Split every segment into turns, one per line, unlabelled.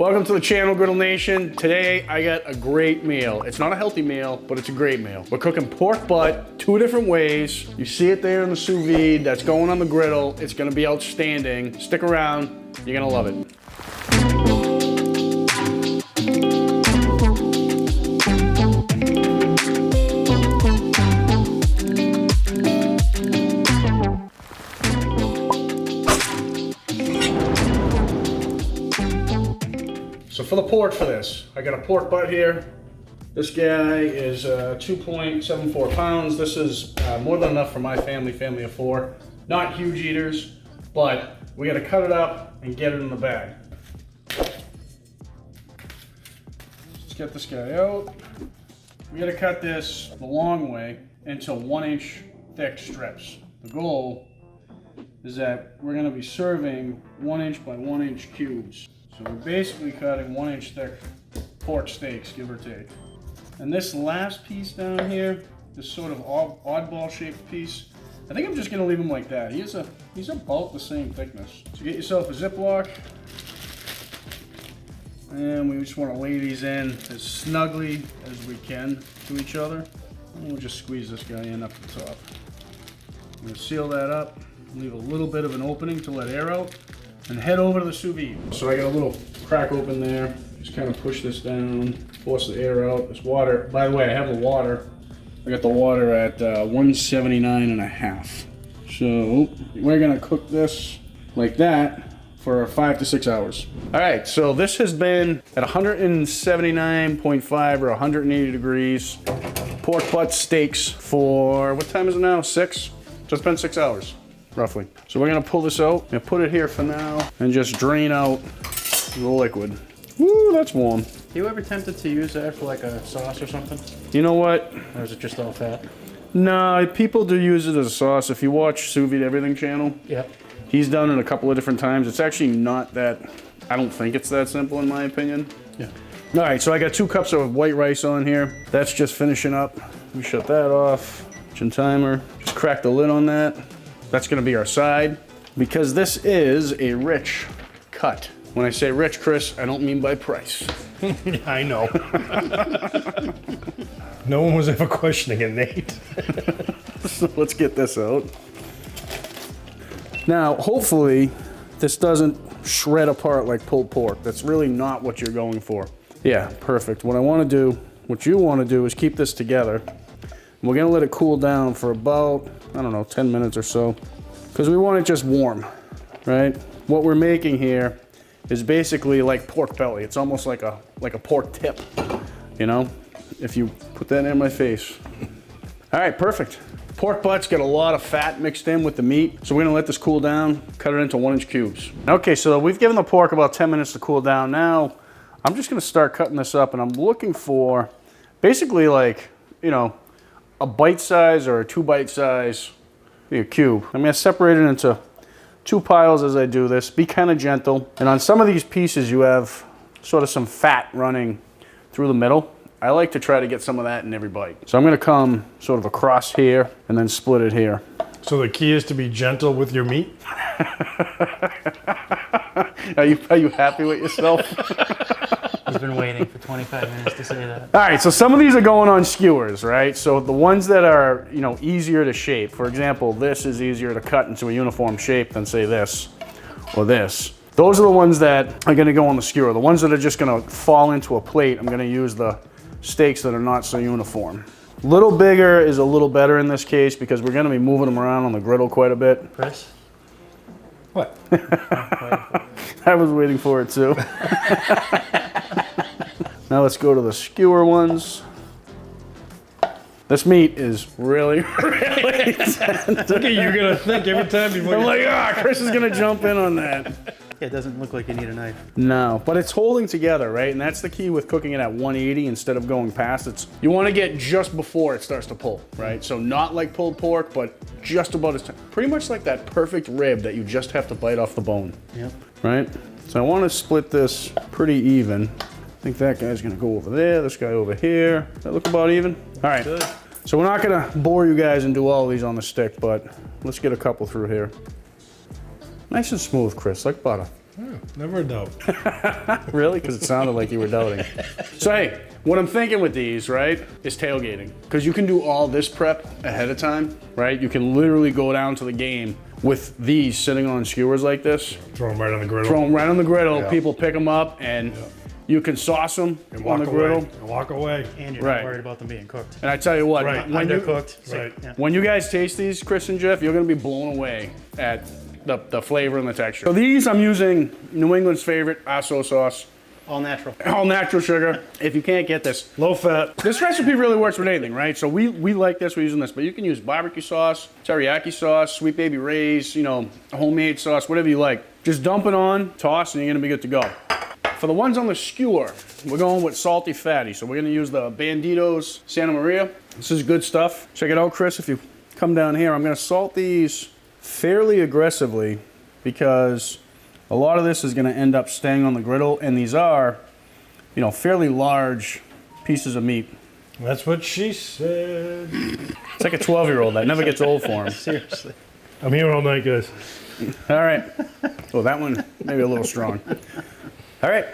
Welcome to the channel, Griddle Nation. Today, I got a great meal. It's not a healthy meal, but it's a great meal. We're cooking pork butt, 2 different ways. You see it there in the sous vide, that's going on the griddle. It's gonna be outstanding. Stick around, you're gonna love it. So for the pork for this, I got a pork butt here. This guy is 2.74 pounds. This is more than enough for my family of 4. Not huge eaters, but we gotta cut it up and get it in the bag. Let's get this guy out. We gotta cut this the long way into 1-inch thick strips. The goal is that we're gonna be serving 1-inch by 1-inch cubes. So we're basically cutting 1-inch thick pork steaks, give or take. And this last piece down here, this sort of oddball shaped piece, I think I'm just gonna leave him like that. He's about the same thickness. So get yourself a Ziploc, and we just wanna lay these in as snugly as we can to each other. And we'll just squeeze this guy in up the top. I'm gonna seal that up, leave a little bit of an opening to let air out, and head over to the sous vide. So I got a little crack open there. Just kind of push this down, force the air out. This water, by the way, I have the water. I got the water at 179.5. So we're gonna cook this like that for 5 to 6 hours. All right, so this has been at 179.5 or 180 degrees. Pork butt steaks for, what time is it now, 6? So it's been 6 hours. Roughly. So we're gonna pull this out and put it here for now and just drain out the liquid. Woo, that's warm.
You ever tempted to use that for like a sauce or something?
You know what?
Or is it just all fat?
No, people do use it as a sauce. If you watch Sous Vide Everything channel,
yep.
He's done it a couple of different times. It's actually not that, I don't think it's that simple in my opinion.
Yeah.
All right, so I got 2 cups of white rice on here. That's just finishing up. We shut that off. Kitchen timer. Just crack the lid on that. That's gonna be our side, because this is a rich cut. When I say rich, Chris, I don't mean by price.
I know. No one was ever questioning it, Nate.
So let's get this out. Now, hopefully, this doesn't shred apart like pulled pork. That's really not what you're going for. Yeah, perfect. What you wanna do is keep this together. We're gonna let it cool down for about, I don't know, 10 minutes or so, because we want it just warm, right? What we're making here is basically like pork belly. It's almost like a pork tip, you know? If you put that in my face. All right, perfect. Pork butt's got a lot of fat mixed in with the meat, so we're gonna let this cool down, cut it into 1-inch cubes. Okay, so we've given the pork about 10 minutes to cool down. Now, I'm just gonna start cutting this up, and I'm looking for basically like, you know, a bite size or a 2 bite size cube. I'm gonna separate it into 2 piles as I do this. Be kind of gentle. And on some of these pieces, you have sort of some fat running through the middle. I like to try to get some of that in every bite. So I'm gonna come sort of across here and then split it here.
So the key is to be gentle with your meat?
Are you happy with yourself?
He's been waiting for 25 minutes to say that.
All right, so some of these are going on skewers, right? So the ones that are, you know, easier to shape. For example, this is easier to cut into a uniform shape than say this or this. Those are the ones that are gonna go on the skewer. The ones that are just gonna fall into a plate, I'm gonna use the steaks that are not so uniform. Little bigger is a little better in this case because we're gonna be moving them around on the griddle quite a bit.
Chris?
What?
I was waiting for it too. Now let's go to the skewer ones. This meat is really tender.
Look at you gonna think every time you
I'm like, Chris is gonna jump in on that.
Yeah, it doesn't look like you need a knife.
No, but it's holding together, right? And that's the key with cooking it at 180 instead of going past. You want to get just before it starts to pull, right? So not like pulled pork, but just about as pretty much like that perfect rib that you just have to bite off the bone.
Yep.
Right? So I want to split this pretty even. I think that guy's gonna go over there, this guy over here. Does that look about even? All right.
Good.
So we're not gonna bore you guys and do all these on the stick, but let's get a couple through here. Nice and smooth, Chris, like butter.
Never a doubt.
Really? Because it sounded like you were doubting. So hey, what I'm thinking with these, right, is tailgating. Because you can do all this prep ahead of time, right? You can literally go down to the game with these sitting on skewers like this.
Throw them right on the griddle.
Throw them right on the griddle.
Yeah.
People pick them up and you can sauce them
And
on
walk
the
away.
griddle.
And walk away.
And you're
Right.
not worried about them being cooked.
And I tell you what,
Right.
when you,
Undercooked. So,
Right.
yeah.
when you guys taste these, Chris and Jeff, you're gonna be blown away at the flavor and the texture. So these, I'm using New England's favorite Aso sauce.
All natural.
All natural sugar. If you can't get this,
Low fat.
this recipe really works with anything, right? So we like this, we're using this, but you can use barbecue sauce, teriyaki sauce, Sweet Baby Ray's, you know, homemade sauce, whatever you like. Just dump it on, toss, and you're gonna be good to go. For the ones on the skewer, we're going with salty fatty. So we're gonna use the Banditos Santa Maria. This is good stuff. Check it out, Chris, if you come down here. I'm gonna salt these fairly aggressively because a lot of this is gonna end up staying on the griddle, and these are, you know, fairly large pieces of meat.
That's what she said.
It's like a 12-year-old. That never gets old for him.
Seriously.
I'm here all night, guys.
All right. Oh, that one maybe a little strong. All right,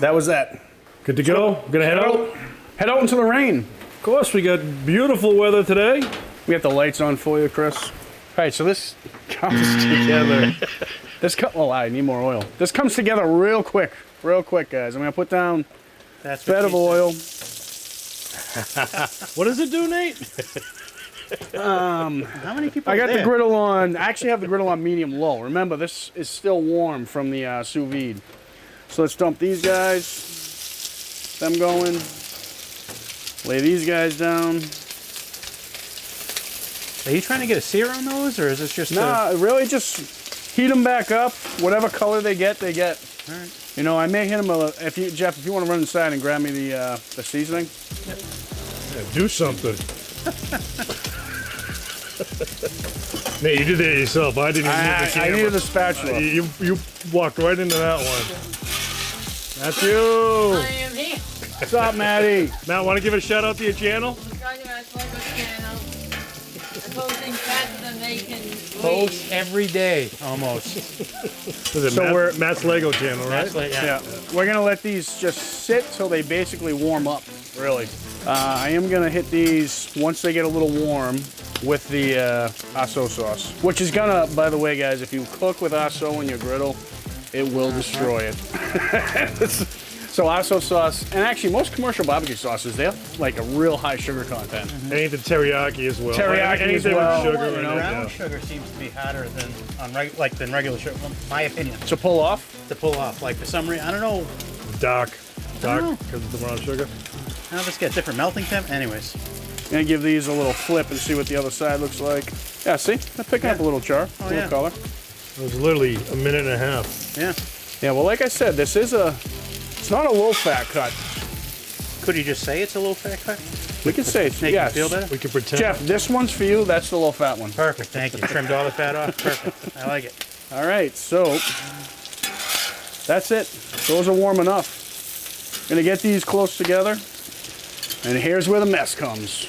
that was that.
Good to go. We're gonna head out.
Head out into the rain.
Of course, we got beautiful weather today.
We got the lights on for you, Chris. All right, so this comes together. Oh, I need more oil. This comes together real quick, guys. I'm gonna put down
That's
a bed
what
of
she
oil.
What does it do, Nate?
said. How many people
I
are
got the
there?
griddle on. I actually have the griddle on medium low. Remember, this is still warm from the sous vide. So let's dump these guys. Them going. Lay these guys down.
Are you trying to get a sear on those, or is this just
Nah, really just heat them back up. Whatever color they get, they get.
All right.
You know, I may hit them if you, Jeff, if you want to run inside and grab me the seasoning.
Yeah, do something. Nate, you did that yourself. I didn't even need the
I
camera.
needed a spatula.
You walked right into that one. That's you.
I am here.
What's up, Maddie?
Matt, want to give a shout out to your channel?
Trying to ask Lego channel. I'm posting faster than they can
Post
read.
every day, almost.
Is it
So
Matt's Lego channel, right?
That's like,
Yeah, we're gonna let these just sit till they basically warm up. Really, I am gonna hit these once they get a little warm with the Aso sauce, which is gonna, by the way, guys, if you cook with Aso in your griddle, it will destroy it. So Aso sauce, and actually most commercial barbecue sauces, they have like a real high sugar content.
Anything teriyaki as well.
Teriyaki
Anything
as well,
with sugar
you
in
know.
it,
brown
yeah.
sugar seems to be hotter than than regular sugar. Well, my opinion.
To pull off,
To pull off, like for some reason, I don't know.
Dark
know.
because of the brown sugar.
How does this get different melting temp? Anyways,
gonna give these a little flip and see what the other side looks like. Yeah, see, they're picking up a little char, a little
yeah.
color.
It was literally a minute and a half.
yeah.
Yeah, well, like I said, this is it's not a low fat cut.
Could you just say it's a low fat cut?
We can say it's,
Make
yes.
you feel better?
We could pretend.
Jeff, this one's for you. That's the low fat one.
Perfect. Thank you. Trimmed all the fat off. Perfect. I like it.
All right, so that's it. Those are warm enough. Gonna get these close together, and here's where the mess comes.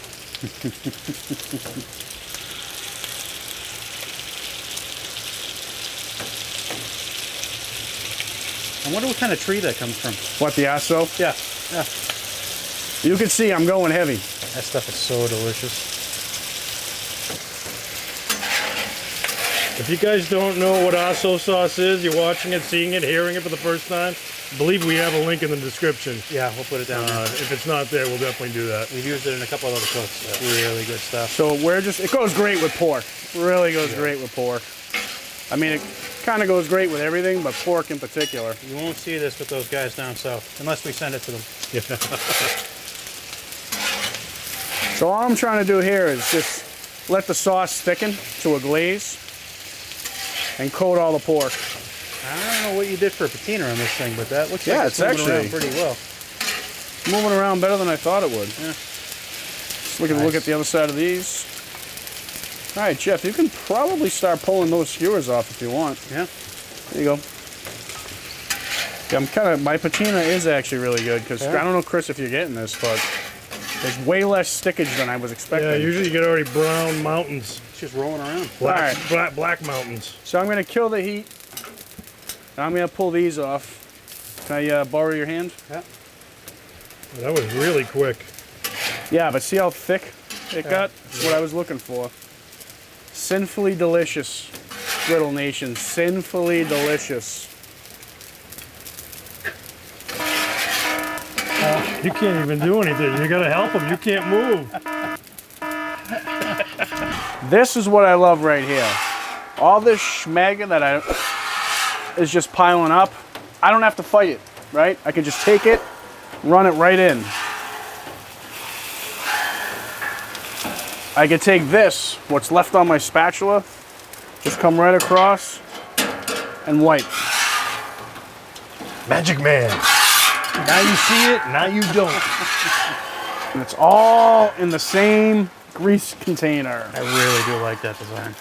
I wonder what kind of tree that comes from.
What, the Aso?
Yeah. Yeah.
You can see I'm going heavy.
That stuff is so delicious.
If you guys don't know what Aso sauce is, you're watching it, seeing it, hearing it for the first time, I believe we have a link in the description.
Yeah, we'll put it down there.
If it's not there, we'll definitely do that.
We've used it in a couple of other cooks. Really good stuff.
So it goes great with pork. Really goes great with pork. I mean, it kind of goes great with everything, but pork in particular.
You won't see this with those guys down south, unless we send it to them.
So all I'm trying to do here is just let the sauce thicken to a glaze and coat all the pork.
I don't know what you did for a patina on this thing, but that looks
Yeah,
like
it's
moving around
actually-
pretty well.
Moving around better than I thought it would.
Yeah.
Let's look at the other side of these. All right, Jeff, you can probably start pulling those skewers off if you want.
Yeah.
There you go. Yeah, my patina is actually really good because I don't know, Chris, if you're getting this, but there's way less stickage than I was expecting.
Yeah, usually you get already brown mountains.
It's just rolling around.
Black,
All right.
black mountains.
So I'm going to kill the heat Now I'm gonna pull these off. Can I borrow your hand?
Yeah.
That was really quick.
Yeah, but see how thick it got? That's what I was looking for. Sinfully delicious, Griddle Nation. Sinfully delicious.
You can't even do anything. You gotta help him. You can't move.
This is what I love right here. All this schmagga that is just piling up, I don't have to fight it, right? I can just take it, run it right in. I can take this, what's left on my spatula, just come right across and wipe.
Magic man. Now you see it, now you don't.
And it's all in the same grease container.
I really do like that design.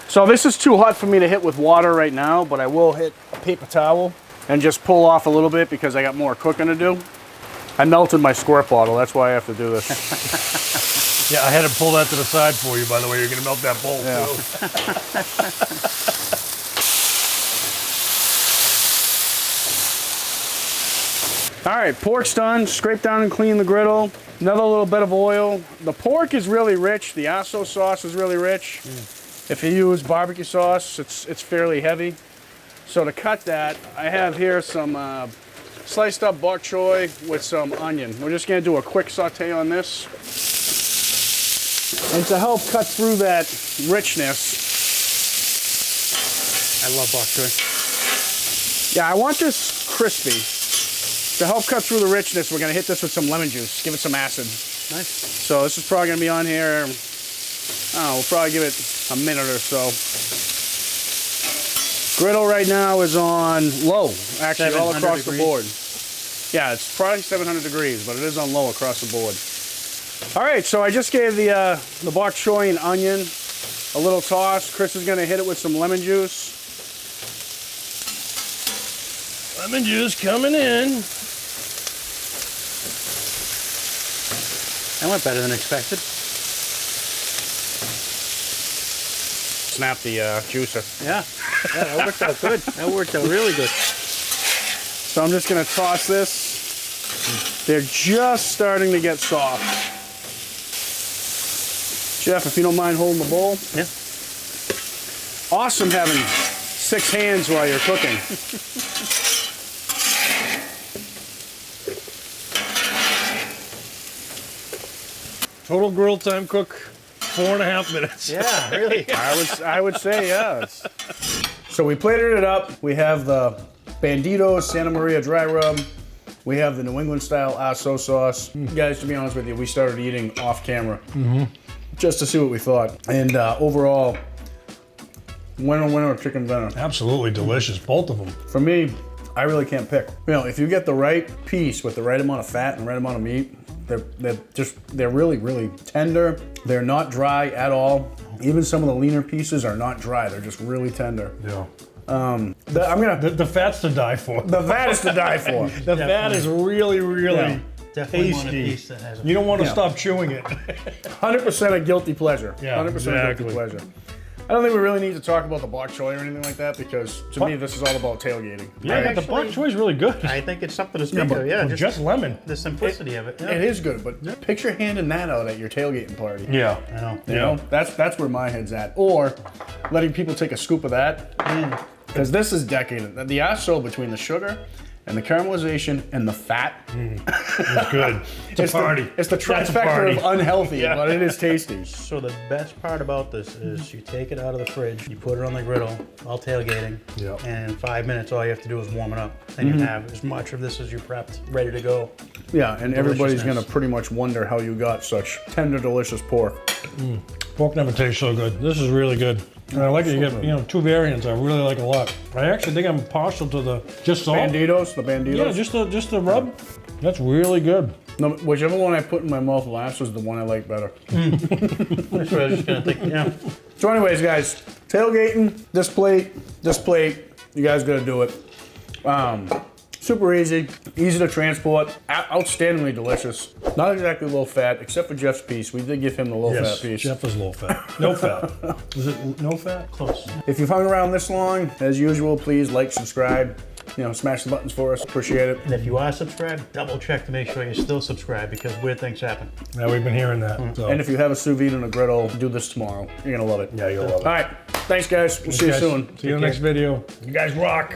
So this is too hot for me to hit with water right now, but I will hit a paper towel and just pull off a little bit because I got more cooking to do. I melted my squirt bottle, that's why I have to do this.
Yeah, I had to pull that to the side for you, by the way. You're gonna melt that bowl
Yeah. All right, pork's done. Scrape down and clean the griddle. Another little bit of oil. The pork is really rich. The aso sauce is really rich. If you use barbecue sauce, it's fairly heavy. So to cut that, I have here some sliced up bok choy with some onion. We're just gonna do a quick saute on this. And to help cut through that richness,
I love bok choy.
yeah, I want this crispy. To help cut through the richness, we're gonna hit this with some lemon juice, give it some acid.
Nice.
So this is probably gonna be on here, I don't know, we'll probably give it a minute or so. Griddle right now is on low, actually all
700
across the
degrees.
board. Yeah, it's probably 700 degrees, but it is on low across the board. All right, so I just gave the bok choy and onion a little toss. Chris is gonna hit it with some lemon juice.
Lemon juice coming in.
That went better than expected.
Snap the juicer.
Yeah. Yeah, that worked out good. That worked out really good.
So I'm just gonna toss this. They're just starting to get soft. Jeff, if you don't mind holding the bowl.
Yeah.
Awesome having 6 hands while you're cooking.
Total grill time cook, 4.5 minutes.
Yeah, really.
I would say yes. So we plated it up. We have the Bandito Santa Maria dry rub. We have the New England style aso sauce. Guys, to be honest with you, we started eating off camera just to see what we thought. And overall, winner chicken dinner.
Absolutely delicious, both of them.
For me, I really can't pick. You know, if you get the right piece with the right amount of fat and the right amount of meat, they're really, really tender. They're not dry at all. Even some of the leaner pieces are not dry. They're just really tender.
Yeah.
The
fat's to die for.
the fat is to die for.
The fat is really, really
Yeah.
Definitely want a
tasty.
piece that has a
You don't want to
Yeah.
stop chewing it.
100% a guilty pleasure.
Yeah,
100%
exactly.
guilty pleasure. I don't think we really need to talk about the bok choy or anything like that because to me this is all about tailgating.
Yeah, but the bok choy is really good.
I think it's something to speak
but
of. Yeah,
Just lemon.
the simplicity of it. Yeah.
It is good, but picture handing that out at your tailgating party.
Yeah.
I know.
You know, that's where my head's at. Or letting people take a scoop of that. Because this is decadent. The aso between the sugar and the caramelization and the fat.
It's good. It's a party.
It's the
That's a
trifecta
party.
of unhealthy,
Yeah.
but it is tasty.
So the best part about this is you take it out of the fridge, you put it on the griddle, all tailgating,
Yeah.
and in 5 minutes all you have to do is warm it up. Then you have as much of this as you prepped, ready to go.
Yeah, and everybody's
Deliciousness.
gonna pretty much wonder how you got such tender, delicious pork.
Pork never tastes so good. This is really good. And I like it. You get, 2 variants. I really like a lot. I actually think I'm partial to the just salt.
Banditos, the banditos.
Yeah, just the rub. That's really good.
No, whichever one I put in my mouth last was the one I like better.
That's what I was just gonna think. Yeah.
So anyways, guys, tailgating, this plate, you guys gotta do it. Super easy, easy to transport, outstandingly delicious. Not exactly low fat, except for Jeff's piece. We did give him the low fat
Yes,
piece.
Jeff is low fat. No fat. Was it no fat?
Close.
If you've hung around this long, as usual, please like, subscribe, smash the buttons for us. Appreciate it.
And if you are subscribed, double check to make sure you're still subscribed because weird things happen.
Yeah, we've been hearing that. So.
And if you have a sous vide and a griddle, do this tomorrow. You're gonna love it.
Yeah, you'll love it.
All right, thanks guys. We'll see you
Guys,
soon.
See you in the next video. You guys rock.